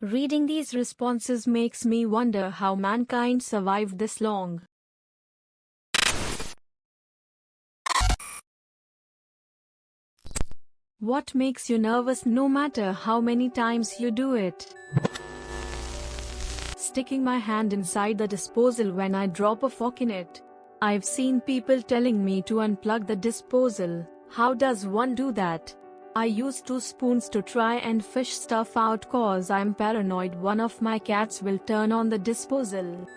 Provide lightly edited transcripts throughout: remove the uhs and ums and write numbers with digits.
Reading these responses makes me wonder how mankind survived this long. What makes you nervous no matter how many times you do it? Sticking my hand inside the disposal when I drop a fork in it. I've seen people telling me to unplug the disposal. How does one do that? I use 2 spoons to try and fish stuff out cause I'm paranoid one of my cats will turn on the disposal.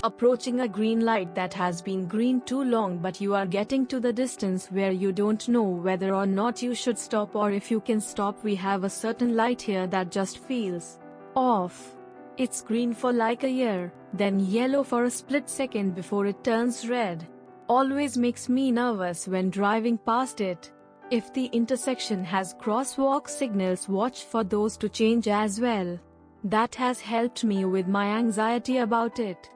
Approaching a green light that has been green too long but you are getting to the distance where you don't know whether or not you should stop or if you can stop. We have a certain light here that just feels off. It's green for like a year, then yellow for a split second before it turns red. Always makes me nervous when driving past it. If the intersection has crosswalk signals, watch for those to change as well. That has helped me with my anxiety about it.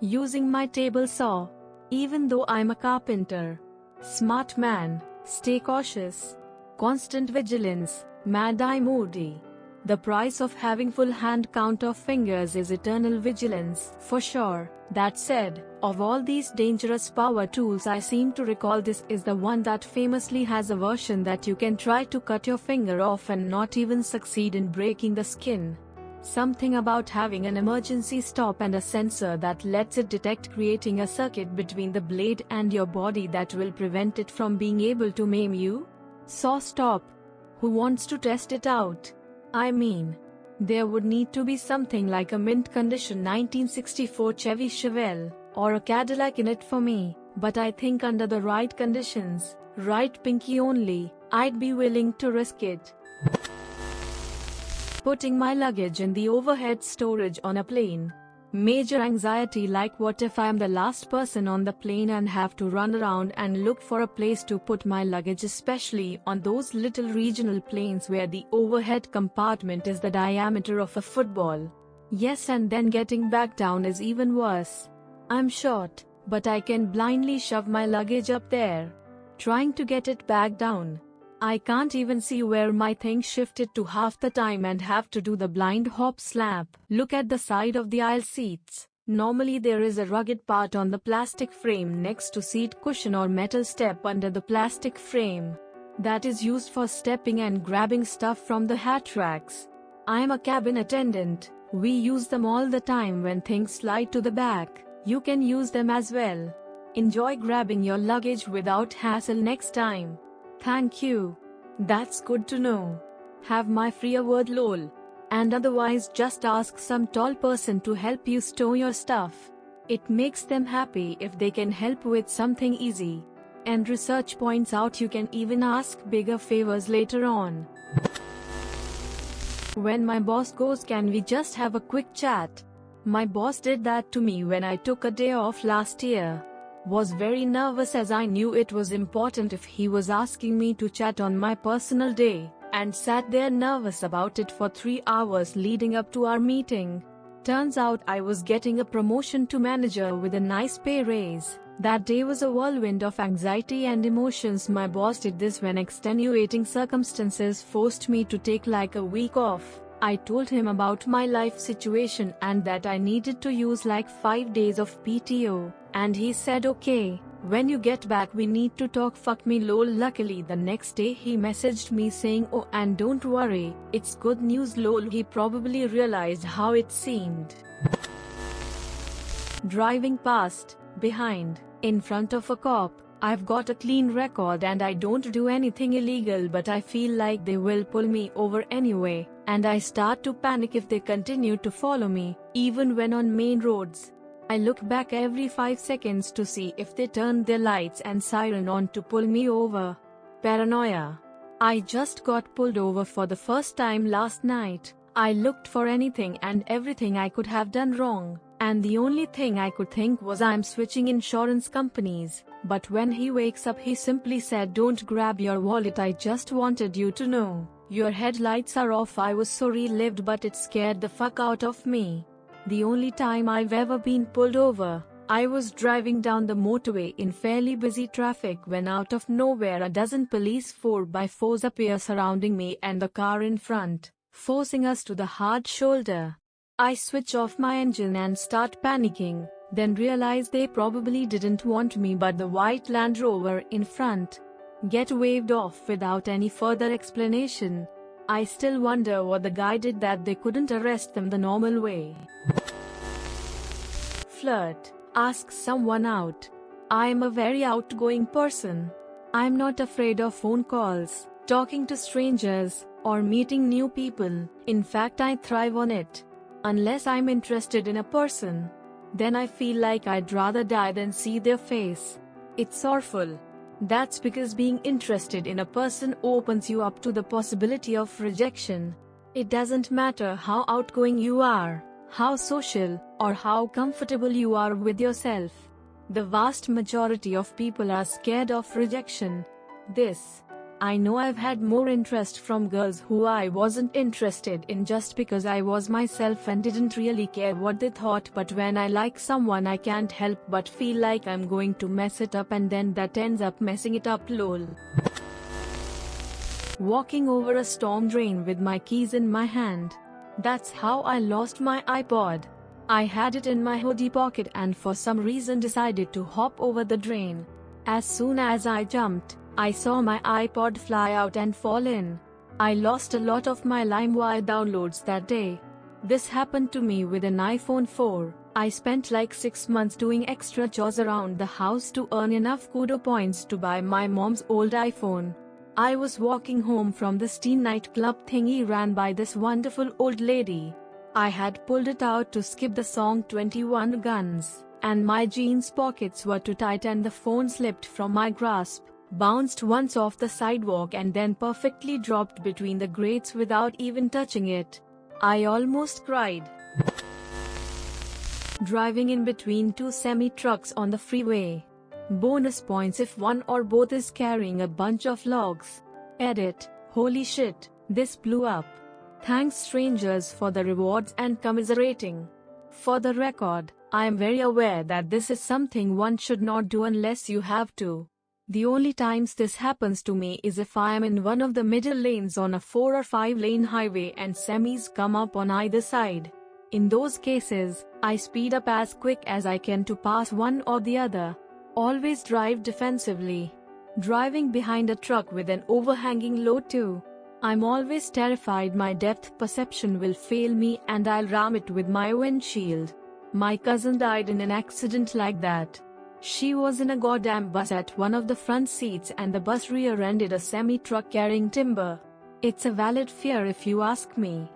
Using my table saw. Even though I'm a carpenter. Smart man, stay cautious. Constant vigilance, mad-eye moody. The price of having full hand count of fingers is eternal vigilance, for sure. That said, of all these dangerous power tools, I seem to recall this is the one that famously has a version that you can try to cut your finger off and not even succeed in breaking the skin. Something about having an emergency stop and a sensor that lets it detect, creating a circuit between the blade and your body that will prevent it from being able to maim you? Saw stop. Who wants to test it out? I mean, there would need to be something like a mint condition 1964 Chevy Chevelle, or a Cadillac in it for me, but I think under the right conditions, right pinky only, I'd be willing to risk it. Putting my luggage in the overhead storage on a plane. Major anxiety, like what if I'm the last person on the plane and have to run around and look for a place to put my luggage, especially on those little regional planes where the overhead compartment is the diameter of a football. Yes, and then getting back down is even worse. I'm short, but I can blindly shove my luggage up there. Trying to get it back down. I can't even see where my thing shifted to half the time and have to do the blind hop slap. Look at the side of the aisle seats. Normally there is a rugged part on the plastic frame next to seat cushion or metal step under the plastic frame. That is used for stepping and grabbing stuff from the hat racks. I am a cabin attendant. We use them all the time when things slide to the back. You can use them as well. Enjoy grabbing your luggage without hassle next time. Thank you. That's good to know. Have my free word lol. And otherwise just ask some tall person to help you store your stuff. It makes them happy if they can help with something easy. And research points out you can even ask bigger favors later on. When my boss goes, can we just have a quick chat? My boss did that to me when I took a day off last year. Was very nervous as I knew it was important if he was asking me to chat on my personal day, and sat there nervous about it for 3 hours leading up to our meeting. Turns out I was getting a promotion to manager with a nice pay raise. That day was a whirlwind of anxiety and emotions. My boss did this when extenuating circumstances forced me to take like a week off. I told him about my life situation and that I needed to use like 5 days of PTO. And he said okay, when you get back we need to talk. Fuck me lol. Luckily the next day he messaged me saying oh, and don't worry, it's good news lol. He probably realized how it seemed. Driving past, behind, in front of a cop. I've got a clean record and I don't do anything illegal, but I feel like they will pull me over anyway, and I start to panic if they continue to follow me, even when on main roads. I look back every 5 seconds to see if they turn their lights and siren on to pull me over. Paranoia. I just got pulled over for the first time last night. I looked for anything and everything I could have done wrong, and the only thing I could think was I'm switching insurance companies. But when he wakes up he simply said, don't grab your wallet, I just wanted you to know. Your headlights are off. I was so relieved, but it scared the fuck out of me. The only time I've ever been pulled over, I was driving down the motorway in fairly busy traffic when out of nowhere a dozen police 4x4s appear surrounding me and the car in front, forcing us to the hard shoulder. I switch off my engine and start panicking, then realize they probably didn't want me but the white Land Rover in front. Get waved off without any further explanation. I still wonder what the guy did that they couldn't arrest them the normal way. Flirt. Ask someone out. I am a very outgoing person. I am not afraid of phone calls, talking to strangers, or meeting new people. In fact, I thrive on it. Unless I'm interested in a person, then I feel like I'd rather die than see their face. It's awful. That's because being interested in a person opens you up to the possibility of rejection. It doesn't matter how outgoing you are, how social, or how comfortable you are with yourself. The vast majority of people are scared of rejection. I know I've had more interest from girls who I wasn't interested in just because I was myself and didn't really care what they thought, but when I like someone I can't help but feel like I'm going to mess it up and then that ends up messing it up lol. Walking over a storm drain with my keys in my hand. That's how I lost my iPod. I had it in my hoodie pocket and for some reason decided to hop over the drain. As soon as I jumped, I saw my iPod fly out and fall in. I lost a lot of my LimeWire downloads that day. This happened to me with an iPhone 4. I spent like 6 months doing extra chores around the house to earn enough Kudo points to buy my mom's old iPhone. I was walking home from this teen nightclub thingy ran by this wonderful old lady. I had pulled it out to skip the song 21 Guns, and my jeans pockets were too tight and the phone slipped from my grasp, bounced once off the sidewalk and then perfectly dropped between the grates without even touching it. I almost cried. Driving in between two semi-trucks on the freeway. Bonus points if one or both is carrying a bunch of logs. Edit. Holy shit, this blew up. Thanks strangers for the rewards and commiserating. For the record, I am very aware that this is something one should not do unless you have to. The only times this happens to me is if I am in one of the middle lanes on a 4 or 5 lane highway and semis come up on either side. In those cases, I speed up as quick as I can to pass one or the other. Always drive defensively. Driving behind a truck with an overhanging load too. I'm always terrified my depth perception will fail me and I'll ram it with my windshield. My cousin died in an accident like that. She was in a goddamn bus at one of the front seats and the bus rear-ended a semi-truck carrying timber. It's a valid fear if you ask me.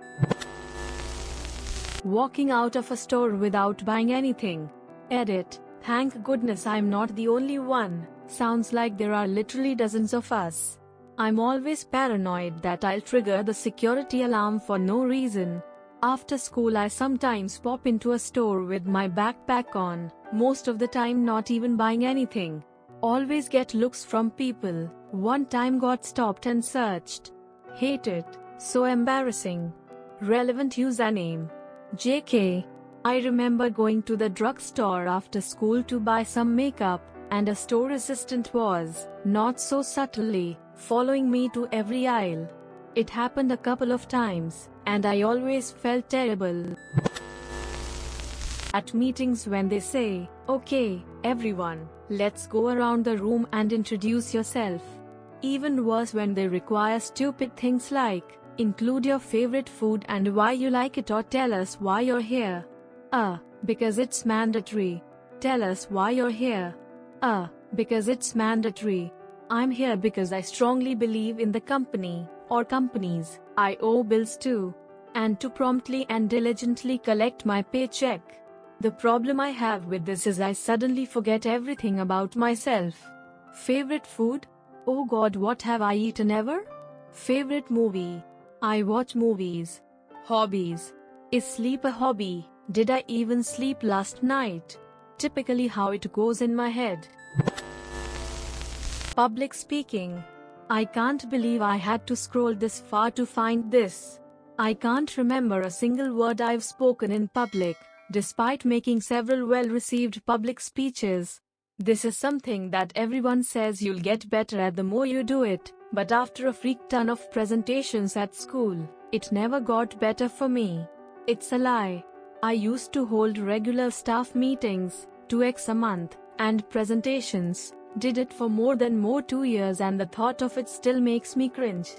Walking out of a store without buying anything. Edit. Thank goodness I'm not the only one. Sounds like there are literally dozens of us. I'm always paranoid that I'll trigger the security alarm for no reason. After school I sometimes pop into a store with my backpack on, most of the time not even buying anything. Always get looks from people. One time got stopped and searched. Hate it. So embarrassing. Relevant username. JK. I remember going to the drugstore after school to buy some makeup, and a store assistant was, not so subtly, following me to every aisle. It happened a couple of times, and I always felt terrible. At meetings when they say, "Okay, everyone, let's go around the room and introduce yourself." Even worse when they require stupid things like, include your favorite food and why you like it or tell us why you're here. Because it's mandatory. Tell us why you're here. Because it's mandatory. I'm here because I strongly believe in the company, or companies, I owe bills to, and to promptly and diligently collect my paycheck. The problem I have with this is I suddenly forget everything about myself. Favorite food? Oh god, what have I eaten ever? Favorite movie? I watch movies. Hobbies? Is sleep a hobby? Did I even sleep last night? Typically how it goes in my head. Public speaking. I can't believe I had to scroll this far to find this. I can't remember a single word I've spoken in public. despite making several well-received public speeches. This is something that everyone says you'll get better at the more you do it, but after a freak ton of presentations at school, it never got better for me. It's a lie. I used to hold regular staff meetings, 2x a month, and presentations, did it for more than 2 years, and the thought of it still makes me cringe.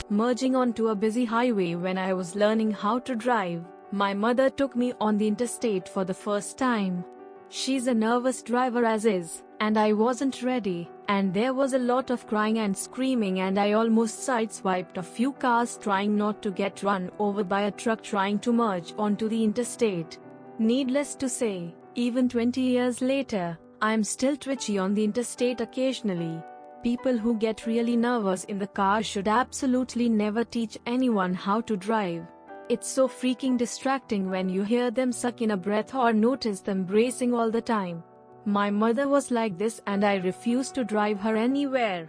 Merging onto a busy highway when I was learning how to drive, my mother took me on the interstate for the first time. She's a nervous driver as is, and I wasn't ready, and there was a lot of crying and screaming, and I almost sideswiped a few cars trying not to get run over by a truck trying to merge onto the interstate. Needless to say, even 20 years later, I'm still twitchy on the interstate occasionally. People who get really nervous in the car should absolutely never teach anyone how to drive. It's so freaking distracting when you hear them suck in a breath or notice them bracing all the time. My mother was like this, and I refused to drive her anywhere.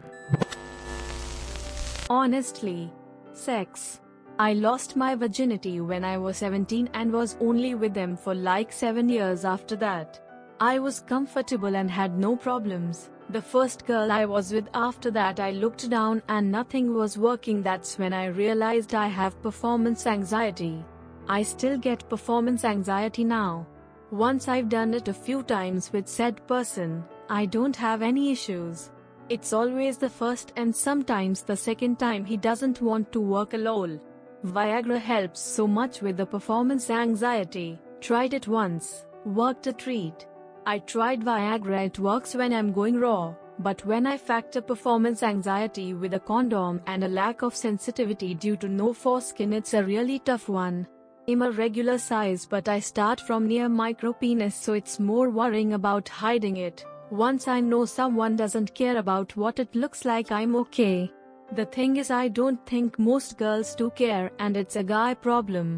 Honestly. Sex. I lost my virginity when I was 17 and was only with them for like 7 years after that. I was comfortable and had no problems. The first girl I was with after that, I looked down and nothing was working. That's when I realized I have performance anxiety. I still get performance anxiety now. Once I've done it a few times with said person, I don't have any issues. It's always the first and sometimes the second time he doesn't want to work alone. Viagra helps so much with the performance anxiety. Tried it once, worked a treat. I tried Viagra, it works when I'm going raw, but when I factor performance anxiety with a condom and a lack of sensitivity due to no foreskin, it's a really tough one. I'm a regular size, but I start from near micro penis, so it's more worrying about hiding it. Once I know someone doesn't care about what it looks like, I'm okay. The thing is, I don't think most girls do care, and it's a guy problem.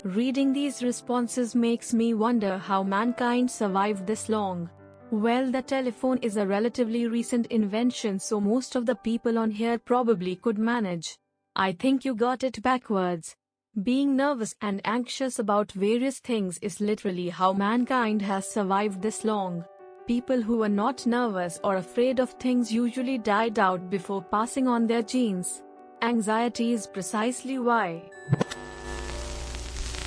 Reading these responses makes me wonder how mankind survived this long. Well, the telephone is a relatively recent invention, so most of the people on here probably could manage. I think you got it backwards. Being nervous and anxious about various things is literally how mankind has survived this long. People who are not nervous or afraid of things usually died out before passing on their genes. Anxiety is precisely why.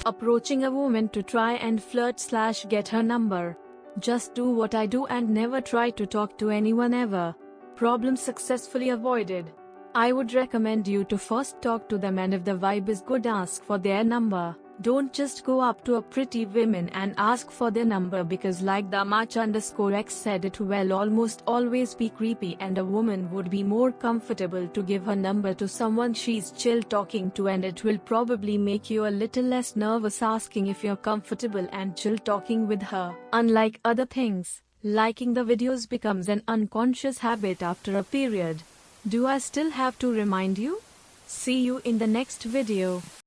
Approaching a woman to try and flirt/get her number. Just do what I do and never try to talk to anyone ever. Problem successfully avoided. I would recommend you to first talk to them, and if the vibe is good, ask for their number. Don't just go up to a pretty woman and ask for their number, because like the Mach_X said it will almost always be creepy, and a woman would be more comfortable to give her number to someone she's chill talking to, and it will probably make you a little less nervous asking if you're comfortable and chill talking with her. Unlike other things, liking the videos becomes an unconscious habit after a period. Do I still have to remind you? See you in the next video.